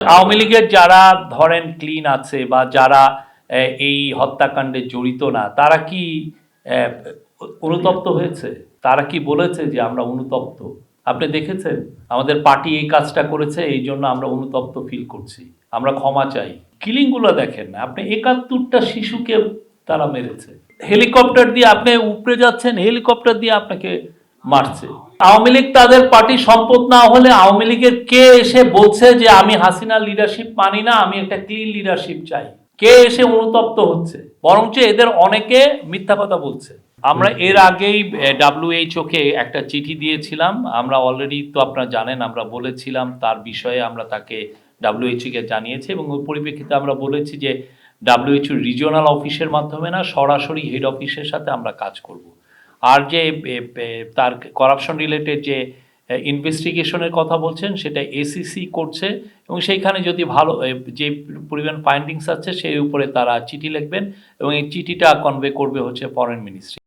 আওয়ামী লীগের যারা ধরেন ক্লিন আছে বা যারা এই হত্যাকাণ্ডে জড়িত না, তারা কি আহ, অনুতপ্ত হয়েছে? তারা কি বলেছে যে আমরা অনুতপ্ত? আপনি দেখেছেন আমাদের পার্টি এই কাজটা করেছে, এই জন্য আমরা অনুতপ্ত ফিল করছি, আমরা ক্ষমা চাই। কিলিংগুলো দেখেন না আপনি, ৭১টা শিশুকে তারা মেরেছে। হেলিকপ্টার দিয়ে আপনি উপরে যাচ্ছেন, হেলিকপ্টার দিয়ে আপনাকে মারছে। আওয়ামী লীগ তাদের পার্টি সম্পদ না হলে আওয়ামী লীগের কে এসে বলছে যে আমি হাসিনার লিডারশিপ মানি না, আমি একটা ক্লিন লিডারশিপ চাই? কে এসে অনুতপ্ত হচ্ছে? বরঞ্চ এদের অনেকে মিথ্যা কথা বলছে। আমরা এর আগেই WHO কে একটা চিঠি দিয়েছিলাম। আমরা অলরেডি তো আপনারা জানেন, আমরা বলেছিলাম তার বিষয়ে আমরা তাকে WHO কে জানিয়েছি এবং ওই পরিপ্রেক্ষিতে আমরা বলেছি যে WHO রিজিওনাল অফিসের মাধ্যমে না, সরাসরি হেড অফিসের সাথে আমরা কাজ করব। আর যে তার করাপশন রিলেটেড যে ইনভেস্টিগেশনের কথা বলছেন, সেটা ACC করছে এবং সেইখানে যদি ভালো যে পরিমাণ ফাইন্ডিংস আছে সেই উপরে তারা চিঠি লিখবেন এবং এই চিঠিটা কনভে করবে হচ্ছে ফরেন মিনিস্ট্রি।